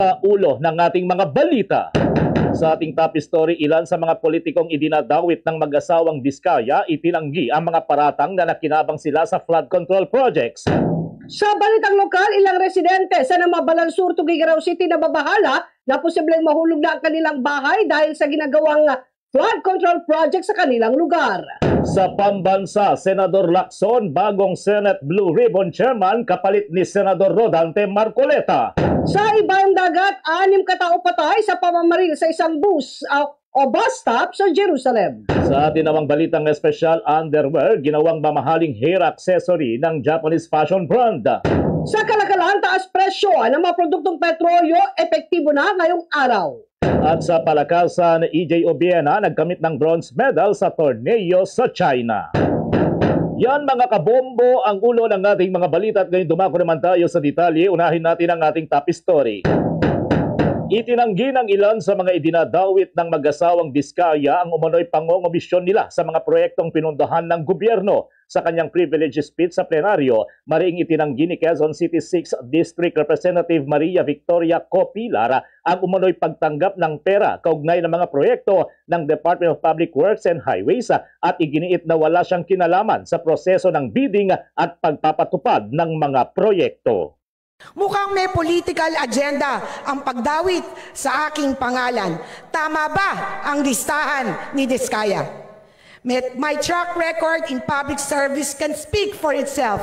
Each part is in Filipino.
Ulo ng ating mga balita. Sa ating top story, ilan sa mga politikong idinadawit ng mag-asawang Diskaya itinanggi ang mga paratang na nakinabang sila sa flood control projects. Sa balitang lokal, ilang residente sa Namabalan Sur, Tuguegarao City na babahala na posibleng mahulog na ang kanilang bahay dahil sa ginagawang flood control project sa kanilang lugar. Sa pambansa, Senador Lacson, bagong Senate Blue Ribbon Chairman, kapalit ni Senador Rodante Marcoleta. Sa ibang dagat, 6 katao patay sa pamamaril sa isang bus o bus stop sa Jerusalem. Sa atin namang balitang espesyal, underwear, ginawang mamahaling hair accessory ng Japanese fashion brand. Sa kalakalan, taas presyo ng mga produktong petrolyo, epektibo na ngayong araw. At sa palakasan, EJ Obiena nagkamit ng bronze medal sa torneo sa China. Yan mga kabombo ang ulo ng ating mga balita at ngayon dumako naman tayo sa detalye. Unahin natin ang ating top story. Itinanggi ng ilan sa mga idinadawit ng mag-asawang Diskaya ang umano'y pangongobisyon nila sa mga proyektong pinundahan ng gobyerno. Sa kanyang privilege speech sa plenaryo, mariing itinanggi ni Quezon City 6 District Representative Maria Victoria Copilar ang umano'y pagtanggap ng pera kaugnay ng mga proyekto ng Department of Public Works and Highways at iginiit na wala siyang kinalaman sa proseso ng bidding at pagpapatupad ng mga proyekto. Mukhang may political agenda ang pagdawit sa aking pangalan. Tama ba ang listahan ni Diskaya? My track record in public service can speak for itself.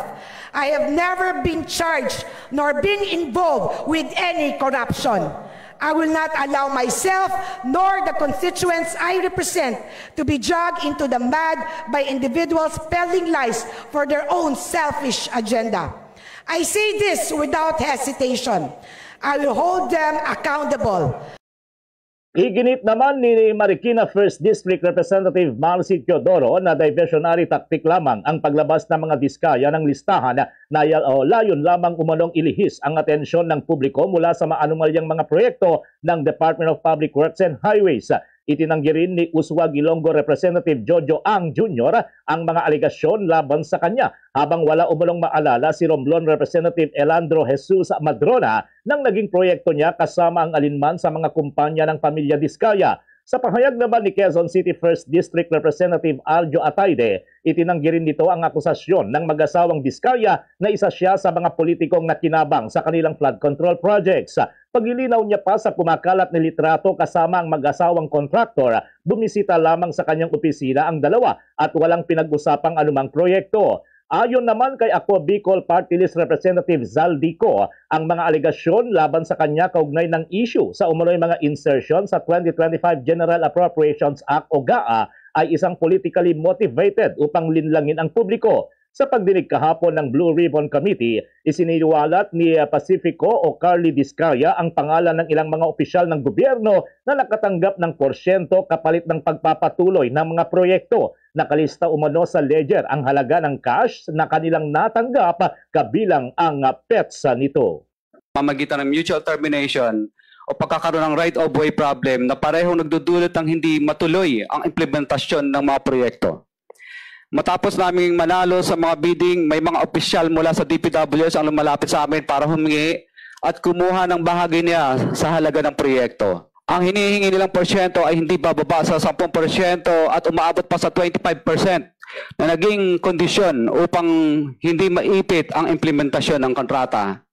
I have never been charged nor been involved with any corruption. I will not allow myself nor the constituents I represent to be dragged into the mud by individuals peddling lies for their own selfish agenda. I say this without hesitation. I will hold them accountable. Iginit naman ni Marikina 1st District Representative Marcy Teodoro na diversionary tactic lamang ang paglabas ng mga Diskaya ng listahan na layon lamang umanong ilihis ang atensyon ng publiko mula sa maanumalyang mga proyekto ng Department of Public Works and Highways. Itinanggi rin ni Uswag Ilonggo Representative Jojo Ang Jr. ang mga alegasyon laban sa kanya habang wala umunong maalala si Romblon Representative Elandro Jesus Madrona nang naging proyekto niya kasama ang alinman sa mga kumpanya ng pamilya Diskaya. Sa pahayag naman ni Quezon City 1st District Representative Aljo Atayde, itinanggi rin nito ang akusasyon ng mag-asawang Diskaya na isa siya sa mga politikong nakinabang sa kanilang flood control projects. Paglilinaw niya pa sa kumakalat na litrato kasama ang mag-asawang kontraktor, bumisita lamang sa kanyang opisina ang dalawa at walang pinag-usapang anumang proyekto. Ayon naman kay Ako Bicol Party List Representative Zaldico, ang mga alegasyon laban sa kanya kaugnay ng issue sa umunoy mga insertion sa 2025 General Appropriations Act o GAA ay isang politically motivated upang linlangin ang publiko. Sa pagdinig kahapon ng Blue Ribbon Committee, isiniwalat ni Pacifico o Carly Diskaya ang pangalan ng ilang mga opisyal ng gobyerno na nakatanggap ng porsyento kapalit ng pagpapatuloy ng mga proyekto. Nakalista umano sa ledger ang halaga ng cash na kanilang natanggap kabilang ang petsa nito. Pamagitan ng mutual termination o pagkakaroon ng right-of-way problem na parehong nagdudulot ng hindi matuloy ang implementasyon ng mga proyekto. Matapos naming manalo sa mga bidding, may mga opisyal mula sa DPWS ang lumalapit sa amin para humingi at kumuha ng bahagi niya sa halaga ng proyekto. Ang hinihingi nilang porsyento ay hindi bababa sa 10% at umaabot pa sa 25% na naging kondisyon upang hindi maipit ang implementasyon ng kontrata.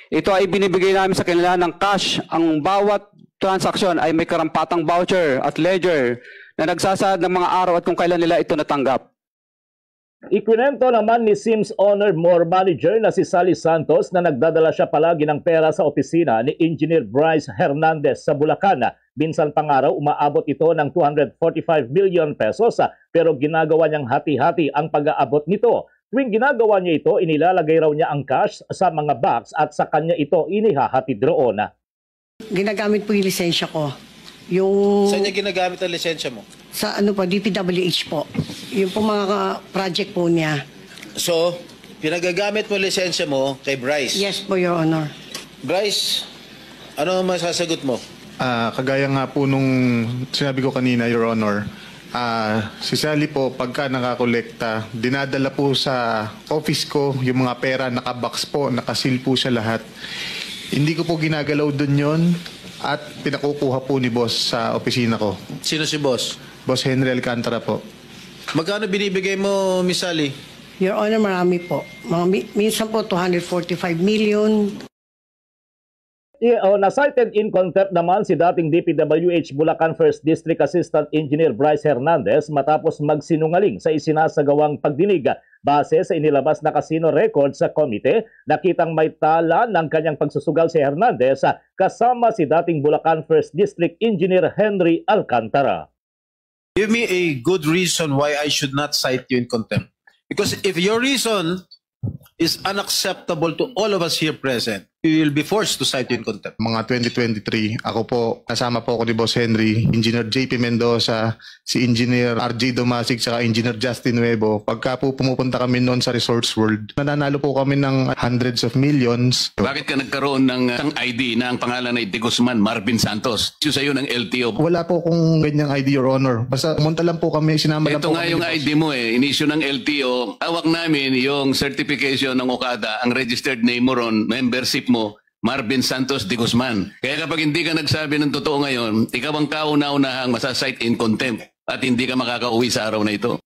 Ito ay binibigay namin sa kanila ng cash. Ang bawat transaksyon ay may karampatang voucher at ledger na nagsasaad ng mga araw at kung kailan nila ito natanggap. Ikwinento naman ni Sims Honored More Manager na si Sally Santos na nagdadala siya palagi ng pera sa opisina ni Engineer Bryce Hernandez sa Bulacan. Minsan pang araw umaabot ito ng 245 million pesos pero ginagawa niyang hati-hati ang pag-aabot nito. Tuwing ginagawa niya ito, inilalagay raw niya ang cash sa mga box at sa kanya ito inihahatid roon. Ginagamit po yung lisensya ko. Yung... Saan niya ginagamit ang lisensya mo? Sa ano po, DPWH po. Yung po mga project po niya. So, pinagagamit mo lisensya mo kay Bryce? Yes po, Your Honor. Bryce, ano masasagot mo? Kagaya nga po nung sinabi ko kanina, Your Honor, si Sally po, pagka nakakolekta, dinadala po sa office ko yung mga pera, nakabox po, nakasil po siya lahat. Hindi ko po ginagalaw dun yon at pinakukuha po ni boss sa opisina ko. Sino si boss? Boss Henry Alcantara po. Magkano binibigay mo, Miss Sally? Your Honor, marami po. Minsan po 245 million. Na-cited in contempt naman si dating DPWH Bulacan 1st District Assistant Engineer Bryce Hernandez matapos magsinungaling sa isinasagawang pagdinig. Base sa inilabas na casino record sa komite, nakitang may tala ng kanyang pagsusugal si Hernandez kasama si dating Bulacan 1st District Engineer Henry Alcantara. Give me a good reason why I should not cite you in contempt. Because if your reason is unacceptable to all of us here present, you will be forced to cite you in contempt. Mga 2023, ako po, kasama po ako ni Boss Henry, Engineer JP Mendoza, si Engineer RJ Domasic, saka Engineer Justin Nuevo. Pagka po pumupunta kami noon sa Resorts World, nananalo po kami ng hundreds of millions. Bakit ka nagkaroon ng isang ID na ang pangalan ay De Guzman Marvin Santos? Issue sa'yo ng LTO. Wala po kung ganyang ID, Your Honor. Basta pumunta lang po kami, sinama lang Ito po nga kami yung ni Boss. ID mo in-issue ng LTO. Hawak namin yung certification ng Okada, ang registered name mo ron, membership mo, Marvin Santos de Guzman. Kaya kapag hindi ka nagsabi ng totoo ngayon, ikaw ang kauna-unahang masasite in contempt at hindi ka makakauwi sa araw na ito.